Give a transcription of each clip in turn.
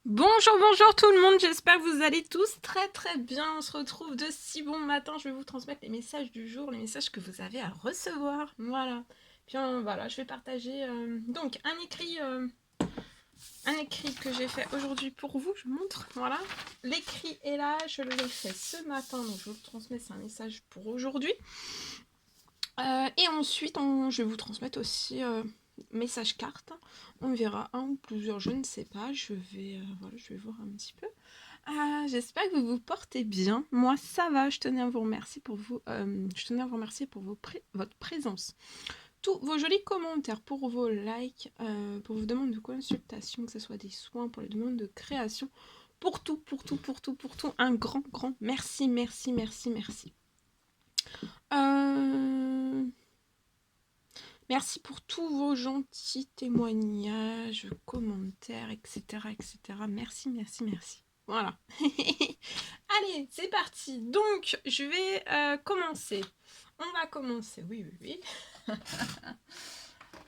Bonjour, bonjour tout le monde, j'espère que vous allez tous très très bien. On se retrouve de si bon matin. Je vais vous transmettre les messages du jour, les messages que vous avez à recevoir. Voilà. Puis voilà, je vais partager donc un écrit que j'ai fait aujourd'hui pour vous. Je vous montre. Voilà. L'écrit est là, je l'ai fait ce matin, donc je vous le transmets. C'est un message pour aujourd'hui. Et ensuite, je vais vous transmettre aussi message carte. On verra un ou plusieurs, je ne sais pas. Voilà, je vais voir un petit peu. J'espère que vous vous portez bien. Moi, ça va. Je tenais à vous remercier pour votre présence. Tous vos jolis commentaires, pour vos likes, pour vos demandes de consultation, que ce soit des soins, pour les demandes de création, pour tout, pour tout, pour tout, pour tout. Un grand, grand merci, merci, merci, merci. Merci pour tous vos gentils témoignages, commentaires, etc., etc. Merci, merci, merci. Voilà. Allez, c'est parti. Donc, je vais commencer. On va commencer. Oui, oui, oui.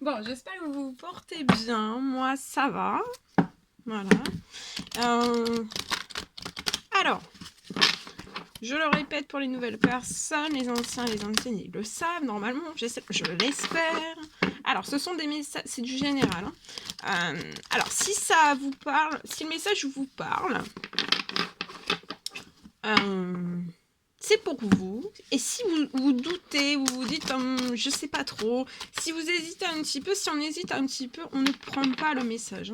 Bon, j'espère que vous vous portez bien. Moi, ça va. Voilà. Alors, je le répète pour les nouvelles personnes, les anciens, les anciennes, ils le savent normalement, je l'espère. Alors, ce sont des messages, c'est du général. Alors, si ça vous parle, si le message vous parle, c'est pour vous. Et si vous doutez, ou vous dites, je sais pas trop, si vous hésitez un petit peu, si on hésite un petit peu, on ne prend pas le message.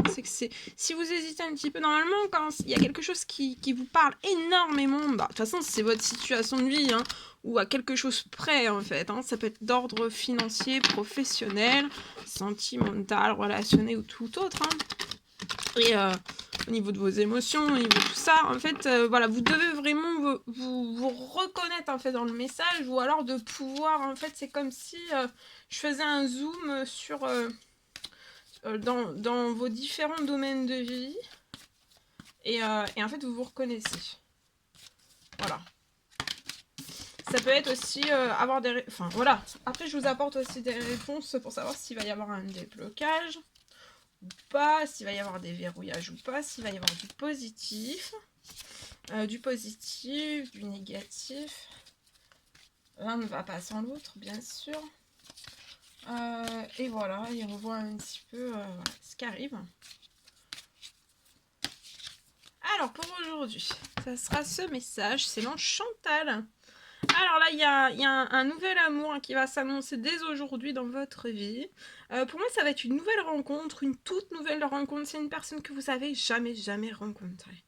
Si vous hésitez un petit peu, normalement, quand il y a quelque chose qui vous parle énormément, de toute façon, c'est votre situation de vie, ou à quelque chose près, en fait. Ça peut être d'ordre financier, professionnel, sentimental, relationnel ou tout autre. Et au niveau de vos émotions, au niveau de tout ça, en fait, voilà, vous devez vraiment vous reconnaître en fait dans le message, ou alors de pouvoir, en fait, c'est comme si je faisais un zoom sur dans vos différents domaines de vie, et en fait, vous vous reconnaissez. Voilà. Ça peut être aussi avoir des... Enfin, voilà. Après, je vous apporte aussi des réponses pour savoir s'il va y avoir un déblocage ou pas, s'il va y avoir des verrouillages ou pas, s'il va y avoir du positif, du négatif. L'un ne va pas sans l'autre, bien sûr. Et voilà, il revoit un petit peu voilà, ce qui arrive. Alors, pour aujourd'hui, ça sera ce message, c'est l'ange Chantal. Alors là, il y a un nouvel amour qui va s'annoncer dès aujourd'hui dans votre vie. Pour moi, ça va être une nouvelle rencontre, une toute nouvelle rencontre. C'est une personne que vous avez jamais rencontrée.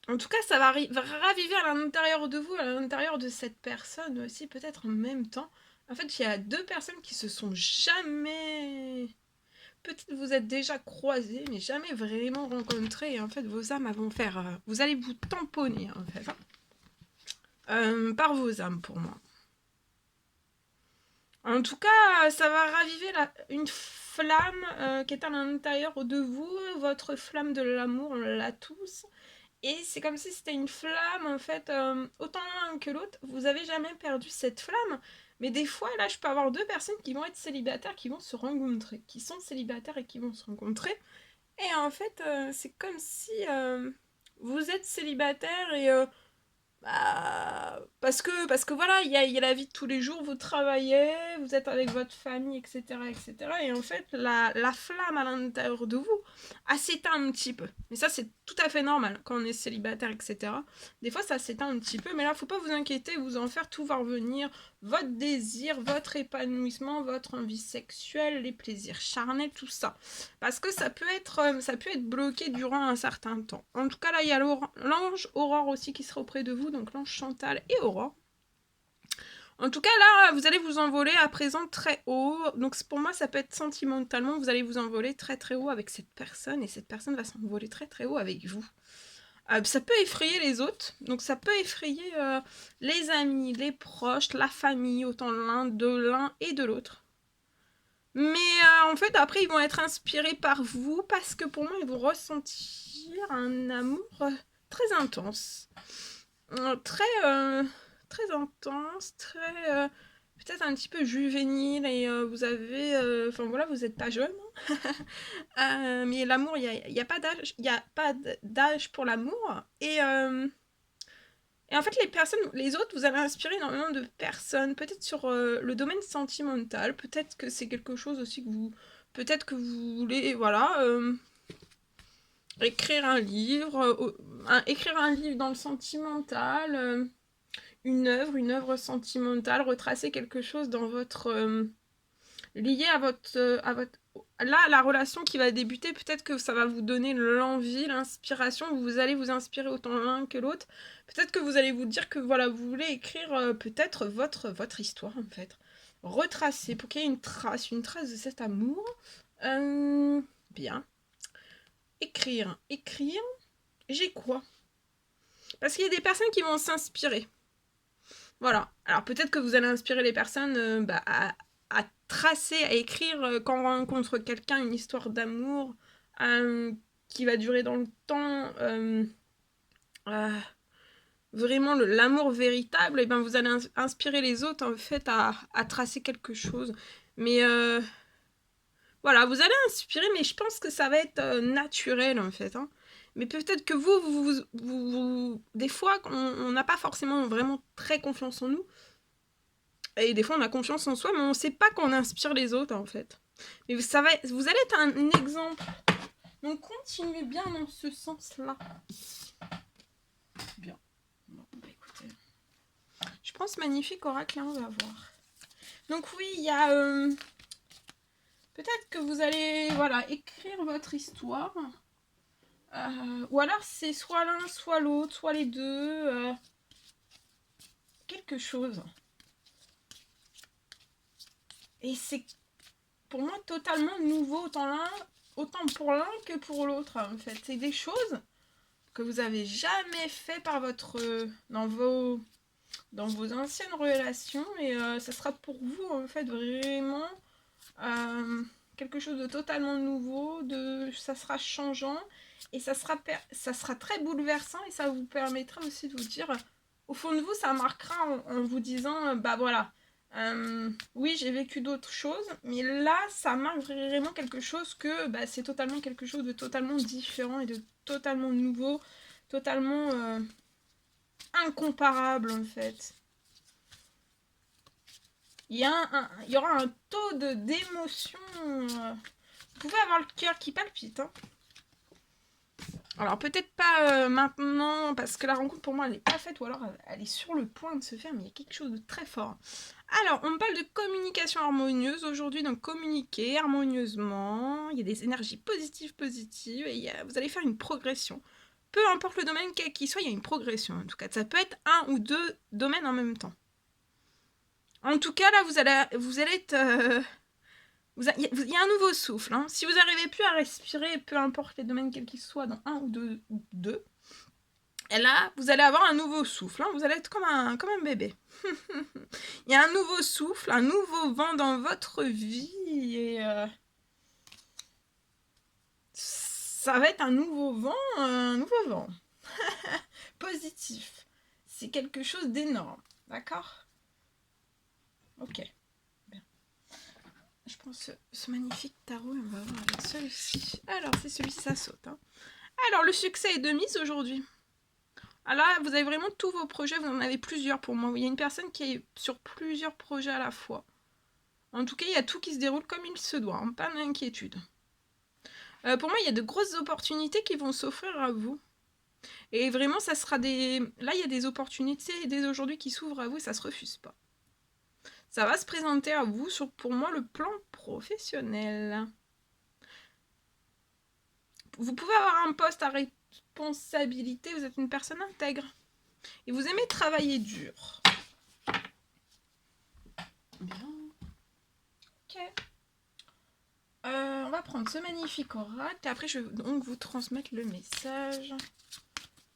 En tout cas, ça va raviver à l'intérieur de vous, à l'intérieur de cette personne aussi, peut-être en même temps. En fait, il y a deux personnes qui se sont jamais... Peut-être vous êtes déjà croisés, mais jamais vraiment rencontrés. Et en fait, vos âmes vont faire... vous allez vous tamponner, en fait. Par vos âmes, pour moi. En tout cas, ça va raviver une flamme qui est à l'intérieur de vous. Votre flamme de l'amour, on l'a tous. Et c'est comme si c'était une flamme, en fait, autant l'un que l'autre. Vous avez jamais perdu cette flamme. Mais des fois, là, je peux avoir deux personnes qui vont être célibataires, qui vont se rencontrer. Qui sont célibataires et qui vont se rencontrer. Et en fait, c'est comme si vous êtes célibataire et parce que voilà, il y a la vie de tous les jours, vous travaillez, vous êtes avec votre famille, etc. etc. Et en fait, la flamme à l'intérieur de vous s'éteint un petit peu. Mais ça, c'est tout à fait normal quand on est célibataire, etc. Des fois, ça s'éteint un petit peu, mais là, faut pas vous inquiéter, vous en faire, tout va revenir. Votre désir, votre épanouissement, votre envie sexuelle, les plaisirs charnels, tout ça. Parce que ça peut être bloqué durant un certain temps. En tout cas, là, il y a l'ange Aurore aussi qui sera auprès de vous, donc l'ange Chantal et Aurore. En tout cas, là, vous allez vous envoler à présent très haut. Donc, pour moi, ça peut être sentimentalement, vous allez vous envoler très très haut avec cette personne, et cette personne va s'envoler très très haut avec vous. Ça peut effrayer les autres, donc ça peut effrayer les amis, les proches, la famille, autant de l'un et de l'autre. Mais en fait, après, ils vont être inspirés par vous parce que pour moi, ils vont ressentir un amour très intense. Très intense, très... peut-être un petit peu juvénile et vous avez... Enfin voilà, vous n'êtes pas jeune. Mais l'amour, y a pas d'âge, il y a pas d'âge pour l'amour. Et en fait, les autres, vous allez inspirer énormément de personnes, peut-être sur le domaine sentimental, peut-être que c'est quelque chose aussi que vous... Peut-être que vous voulez, voilà, écrire un livre, écrire un livre dans le sentimental, une œuvre sentimentale, retracer quelque chose dans votre... lié à votre... Là, la relation qui va débuter, peut-être que ça va vous donner l'envie, l'inspiration, vous allez vous inspirer autant l'un que l'autre. Peut-être que vous allez vous dire que voilà, vous voulez écrire peut-être votre histoire en fait. Retracer pour qu'il y ait une trace de cet amour. Bien. Écrire. J'ai quoi? Parce qu'il y a des personnes qui vont s'inspirer. Voilà. Alors peut-être que vous allez inspirer les personnes à tracer, à écrire quand on rencontre quelqu'un une histoire d'amour qui va durer dans le temps. Euh, Vraiment l'amour véritable, et ben vous allez inspirer les autres en fait à tracer quelque chose. Mais voilà, vous allez inspirer, mais je pense que ça va être naturel en fait. Hein. Mais peut-être que des fois, on n'a pas forcément vraiment très confiance en nous. Et des fois, on a confiance en soi, mais on ne sait pas qu'on inspire les autres, en fait. Mais vous allez être un exemple. Donc, continuez bien dans ce sens-là. Bien. Bon, bah, écoutez. Je pense magnifique oracle, hein, on va voir. Donc oui, il y a... peut-être que vous allez, voilà, écrire votre histoire. Ou alors, c'est soit l'un, soit l'autre, soit les deux. Quelque chose. Et c'est pour moi totalement nouveau, autant pour l'un que pour l'autre en fait. C'est des choses que vous avez jamais fait par dans vos anciennes relations et ça sera pour vous en fait vraiment quelque chose de totalement nouveau, ça sera changeant et ça sera très bouleversant et ça vous permettra aussi de vous dire au fond de vous ça marquera en vous disant bah voilà. Oui, j'ai vécu d'autres choses, mais là, ça marque vraiment quelque chose que bah, c'est totalement quelque chose de totalement différent et de totalement nouveau, totalement incomparable en fait. Il y aura un taux d'émotion. Vous pouvez avoir le cœur qui palpite. Hein. Alors peut-être pas maintenant, parce que la rencontre pour moi elle n'est pas faite, ou alors elle est sur le point de se faire, mais il y a quelque chose de très fort. Alors, on parle de communication harmonieuse aujourd'hui, donc communiquer harmonieusement, il y a des énergies positives, et vous allez faire une progression. Peu importe le domaine quel qu'il soit, il y a une progression. En tout cas, ça peut être un ou deux domaines en même temps. En tout cas, là, vous allez être... il y a un nouveau souffle. Hein. Si vous n'arrivez plus à respirer, peu importe les domaines quels qu'ils soient, dans un ou deux, et là, vous allez avoir un nouveau souffle. Hein. Vous allez être comme un bébé. Il y a un nouveau souffle, un nouveau vent dans votre vie. Et ça va être un nouveau vent. Positif. C'est quelque chose d'énorme. D'accord? Ok. Bien. Je pense ce magnifique tarot, on va voir avec celui-ci. Alors, c'est celui-ci, ça saute. Hein. Alors, le succès est de mise aujourd'hui. Alors là, vous avez vraiment tous vos projets, vous en avez plusieurs pour moi. Il y a une personne qui est sur plusieurs projets à la fois. En tout cas, il y a tout qui se déroule comme il se doit, hein, pas d'inquiétude. Pour moi, il y a de grosses opportunités qui vont s'offrir à vous. Et vraiment, ça sera des... Là, il y a des opportunités dès aujourd'hui qui s'ouvrent à vous et ça se refuse pas. Ça va se présenter à vous sur, pour moi, le plan professionnel. Vous pouvez avoir un poste à responsabilité, vous êtes une personne intègre. Et vous aimez travailler dur. Bien. Ok. On va prendre ce magnifique oracle et après je vais donc vous transmettre le message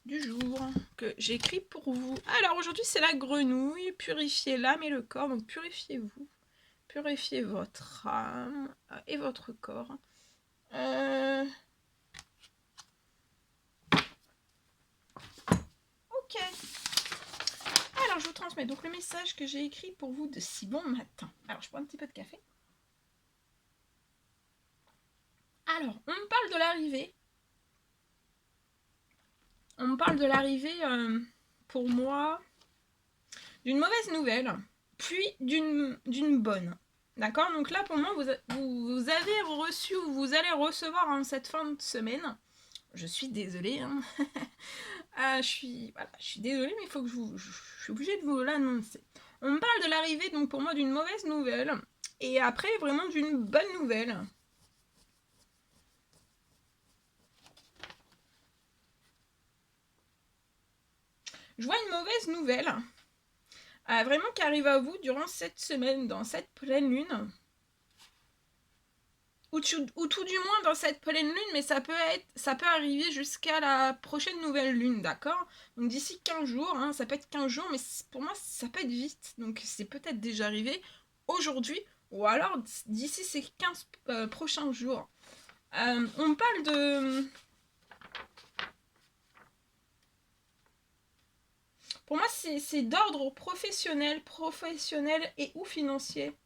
du jour que j'écris pour vous. Alors aujourd'hui c'est la grenouille, purifiez l'âme et le corps, donc purifiez-vous, purifiez votre âme et votre corps. Ok. Alors Alors, je vous transmets donc le message que j'ai écrit pour vous de si bon matin. Alors, je prends un petit peu de café. Alors, on me parle de l'arrivée. On me parle de l'arrivée, pour moi, d'une mauvaise nouvelle, puis d'une bonne. D'accord? Donc là, pour moi, vous avez reçu ou vous allez recevoir en cette fin de semaine. Je suis désolée. Hein. Je suis désolée, mais il faut que je suis obligée de vous l'annoncer. On me parle de l'arrivée, donc pour moi, d'une mauvaise nouvelle. Et après, vraiment d'une bonne nouvelle. Je vois une mauvaise nouvelle. Vraiment qui arrive à vous durant cette semaine, dans cette pleine lune. Ou tout du moins dans cette pleine lune, mais ça peut arriver jusqu'à la prochaine nouvelle lune, d'accord? Donc d'ici 15 jours, hein, ça peut être 15 jours, mais pour moi ça peut être vite, donc c'est peut-être déjà arrivé aujourd'hui, ou alors d'ici ces 15 prochains jours. On me parle de... Pour moi c'est d'ordre professionnel et ou financier.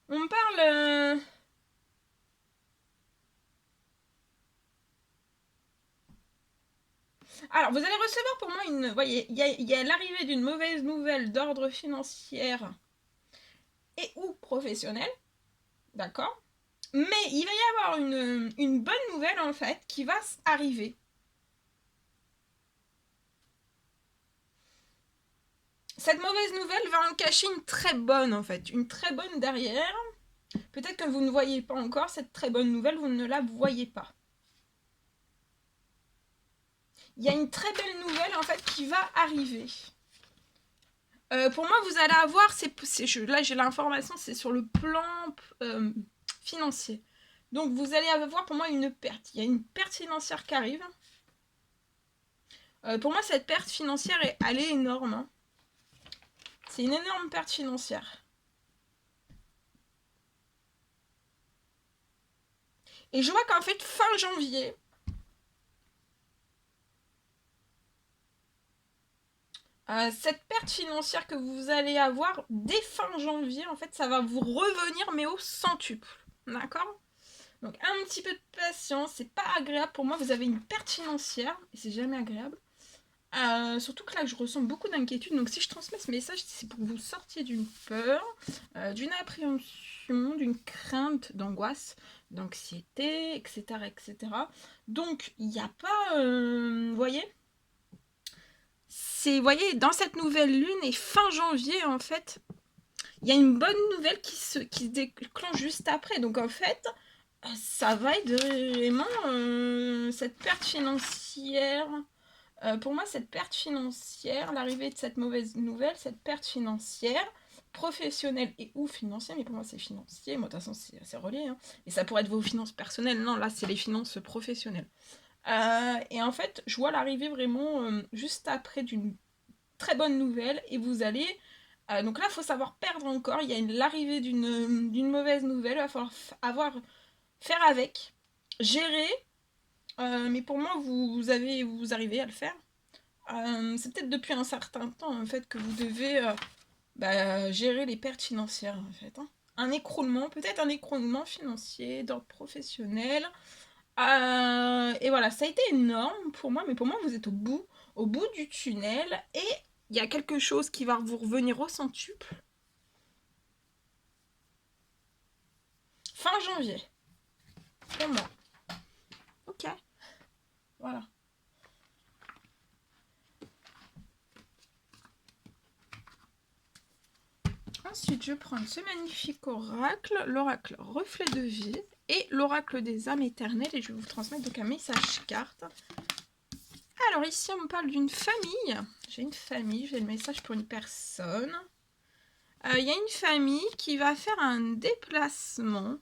On me parle... Alors, vous allez recevoir pour moi une... Voyez, il y a l'arrivée d'une mauvaise nouvelle d'ordre financier et ou professionnel. D'accord? Mais il va y avoir une bonne nouvelle, en fait, qui va arriver. Cette mauvaise nouvelle va en cacher une très bonne, en fait. Une très bonne derrière. Peut-être que vous ne voyez pas encore cette très bonne nouvelle, vous ne la voyez pas. Il y a une très belle nouvelle, en fait, qui va arriver. Pour moi, vous allez avoir, là j'ai l'information, c'est sur le plan financier. Donc vous allez avoir pour moi une perte. Il y a une perte financière qui arrive. Pour moi, cette perte financière, elle est énorme. Hein. C'est une énorme perte financière. Et je vois qu'en fait, fin janvier, cette perte financière que vous allez avoir dès fin janvier, en fait, ça va vous revenir, mais au centuple. D'accord? Donc un petit peu de patience, c'est pas agréable pour moi, vous avez une perte financière, et c'est jamais agréable. Surtout que là, je ressens beaucoup d'inquiétude. Donc, si je transmets ce message, c'est pour que vous sortiez d'une peur, d'une appréhension, d'une crainte, d'angoisse, d'anxiété, etc., etc. Donc, il n'y a pas... vous voyez, dans cette nouvelle lune et fin janvier, en fait, il y a une bonne nouvelle qui se déclenche juste après. Donc, en fait, ça va être vraiment cette perte financière... pour moi, cette perte financière, l'arrivée de cette mauvaise nouvelle, cette perte financière, professionnelle et ou financière, mais pour moi c'est financier, moi de toute façon c'est assez relié, hein. Et ça pourrait être vos finances personnelles, non, là c'est les finances professionnelles. Et en fait, je vois l'arrivée vraiment juste après d'une très bonne nouvelle, et vous allez... donc là, il faut savoir perdre encore, il y a l'arrivée d'une mauvaise nouvelle, il va falloir faire avec, gérer, mais pour moi, vous arrivez à le faire. C'est peut-être depuis un certain temps en fait que vous devez gérer les pertes financières en fait. Hein. Peut-être un écroulement financier d'ordre professionnel. Et voilà, ça a été énorme pour moi, mais pour moi vous êtes au bout du tunnel et il y a quelque chose qui va vous revenir au centuple. Fin janvier. Pour moi. Ok. Voilà. Ensuite, je prends ce magnifique oracle, l'oracle reflet de vie et l'oracle des âmes éternelles, et je vais vous transmettre donc un message carte. Alors ici, on me parle d'une famille. J'ai une famille, j'ai le message pour une personne. Il y a une famille qui va faire un déplacement.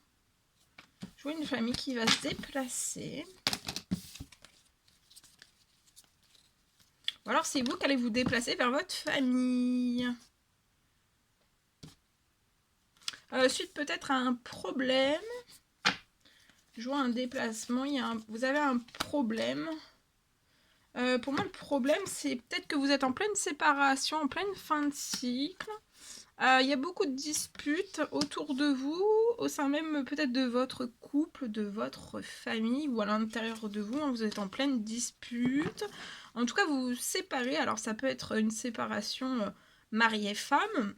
Je vois une famille qui va se déplacer. Ou alors c'est vous qui allez vous déplacer vers votre famille. Suite peut-être à un problème. Je vois un déplacement, vous avez un problème. Pour moi, le problème, c'est peut-être que vous êtes en pleine séparation, en pleine fin de cycle. Il y a beaucoup de disputes autour de vous, au sein même peut-être de votre couple, de votre famille ou à l'intérieur de vous. Hein, vous êtes en pleine dispute. En tout cas, vous vous séparez. Alors, ça peut être une séparation mari-femme.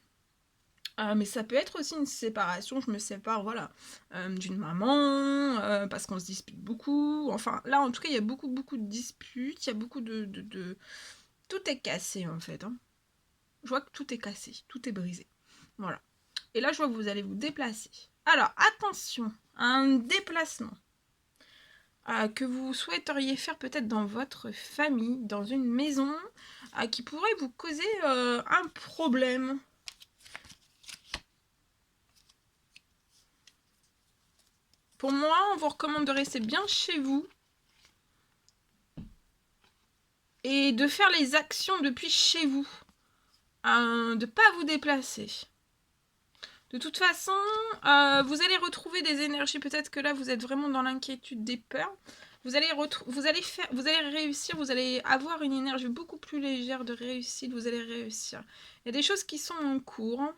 Mais ça peut être aussi une séparation, je me sépare, voilà, d'une maman, parce qu'on se dispute beaucoup. Enfin, là, en tout cas, il y a beaucoup, beaucoup de disputes, il y a beaucoup de... Tout est cassé, en fait. Hein. Je vois que tout est cassé, tout est brisé. Voilà. Et là, je vois que vous allez vous déplacer. Alors, attention, un déplacement que vous souhaiteriez faire peut-être dans votre famille, dans une maison, qui pourrait vous causer un problème. Pour moi, on vous recommande de rester bien chez vous et de faire les actions depuis chez vous, de ne pas vous déplacer. De toute façon, vous allez retrouver des énergies, peut-être que là vous êtes vraiment dans l'inquiétude, des peurs. Vous allez réussir, vous allez avoir une énergie beaucoup plus légère de réussite, vous allez réussir. Il y a des choses qui sont en cours.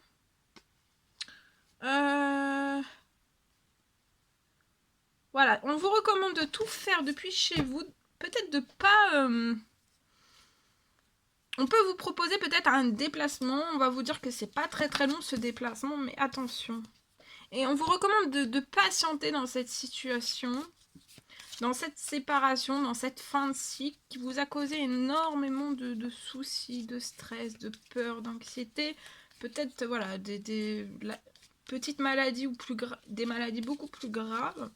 Voilà, on vous recommande de tout faire depuis chez vous, peut-être de pas... On peut vous proposer peut-être un déplacement, on va vous dire que c'est pas très très long ce déplacement, mais attention. Et on vous recommande de patienter dans cette situation, dans cette séparation, dans cette fin de cycle qui vous a causé énormément de soucis, de stress, de peur, d'anxiété. Peut-être voilà, des petites maladies ou des maladies beaucoup plus graves.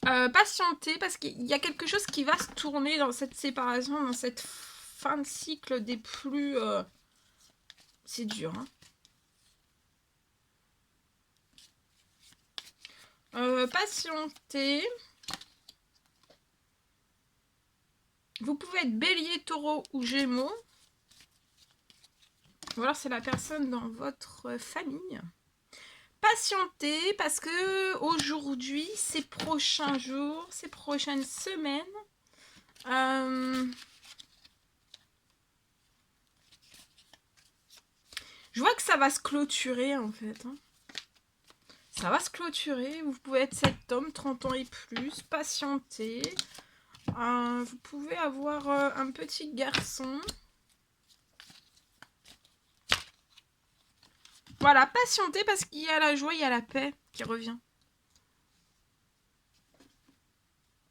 Patienter parce qu'il y a quelque chose qui va se tourner dans cette séparation, dans cette fin de cycle des plus... C'est dur, hein. Patienter. Vous pouvez être bélier, taureau ou gémeaux. Ou alors c'est la personne dans votre famille. Patienter parce que aujourd'hui, ces prochains jours, ces prochaines semaines, je vois que ça va se clôturer en fait. Hein. Ça va se clôturer. Vous pouvez être cet homme, 30 ans et plus, patienter. Vous pouvez avoir un petit garçon. Voilà, patienter parce qu'il y a la joie, il y a la paix qui revient.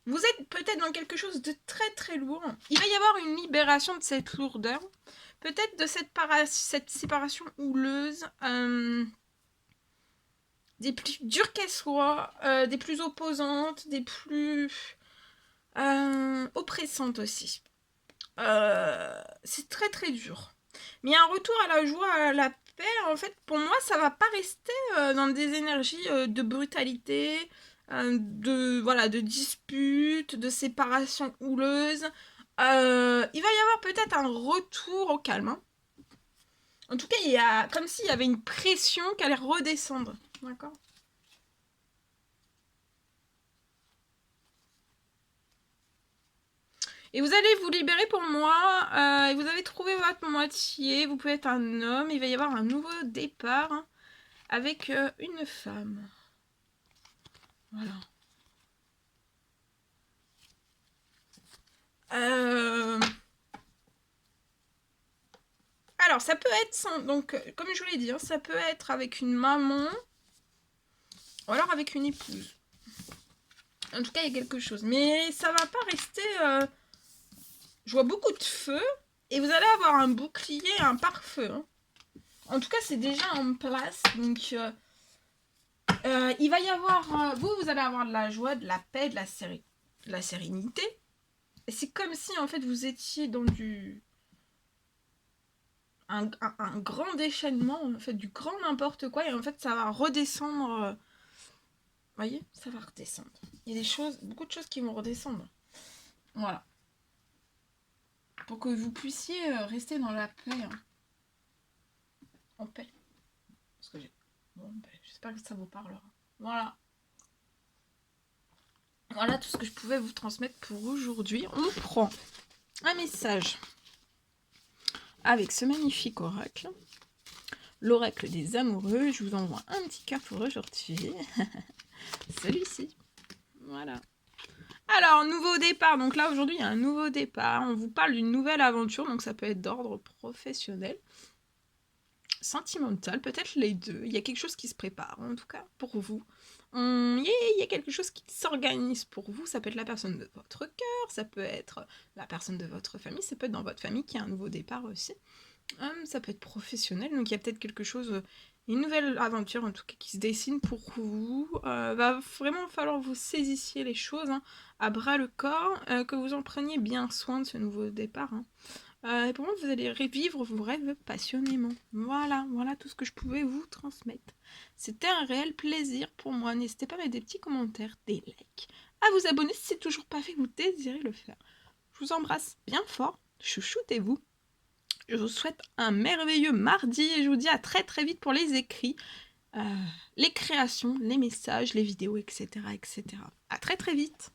Vous êtes peut-être dans quelque chose de très très lourd. Il va y avoir une libération de cette lourdeur. Peut-être de cette séparation houleuse. Des plus dures qu'elles soient. Des plus opposantes. Des plus oppressantes aussi. C'est très très dur. Mais il y a un retour à la joie, à la paix. En fait, pour moi, ça va pas rester dans des énergies de brutalité, de disputes, de séparation houleuse. Il va y avoir peut-être un retour au calme. Hein. En tout cas, il y a comme s'il y avait une pression qui allait redescendre. D'accord ? Et vous allez vous libérer pour moi. Et vous avez trouvé votre moitié. Vous pouvez être un homme. Il va y avoir un nouveau départ avec une femme. Voilà. Alors, ça peut être sans... Donc, comme je vous l'ai dit, hein, ça peut être avec une maman ou alors avec une épouse. En tout cas, il y a quelque chose. Mais ça va pas rester... Je vois beaucoup de feu. Et vous allez avoir un bouclier, un pare-feu. Hein. En tout cas, c'est déjà en place. Donc, il va y avoir... vous allez avoir de la joie, de la paix, de la sérénité. Et c'est comme si, en fait, vous étiez dans un grand déchaînement, en fait, du grand n'importe quoi. Et en fait, ça va redescendre... Vous voyez, ça va redescendre. Il y a beaucoup de choses qui vont redescendre. Voilà. Pour que vous puissiez rester dans la paix. Hein. En paix. Parce que j'espère que ça vous parlera. Voilà. Voilà tout ce que je pouvais vous transmettre pour aujourd'hui. On prend un message avec ce magnifique oracle. L'oracle des amoureux, je vous envoie un petit cœur pour aujourd'hui. Celui-ci. Voilà. Alors, nouveau départ. Donc là, aujourd'hui, il y a un nouveau départ. On vous parle d'une nouvelle aventure. Donc ça peut être d'ordre professionnel, sentimental, peut-être les deux. Il y a quelque chose qui se prépare, en tout cas, pour vous. Il y a quelque chose qui s'organise pour vous. Ça peut être la personne de votre cœur, ça peut être la personne de votre famille, ça peut être dans votre famille qui a un nouveau départ aussi. Ça peut être professionnel, donc il y a peut-être quelque chose, une nouvelle aventure en tout cas qui se dessine pour vous. Va vraiment falloir que vous saisissiez les choses à bras le corps, que vous en preniez bien soin de ce nouveau départ. Et pour moi, vous allez revivre vos rêves passionnément. Voilà tout ce que je pouvais vous transmettre. C'était un réel plaisir pour moi. N'hésitez pas à mettre des petits commentaires, des likes, à vous abonner si c'est toujours pas fait, vous désirez le faire. Je vous embrasse bien fort, chouchoutez-vous. Je vous souhaite un merveilleux mardi et je vous dis à très très vite pour les écrits, les créations, les messages, les vidéos, etc. etc. À très très vite.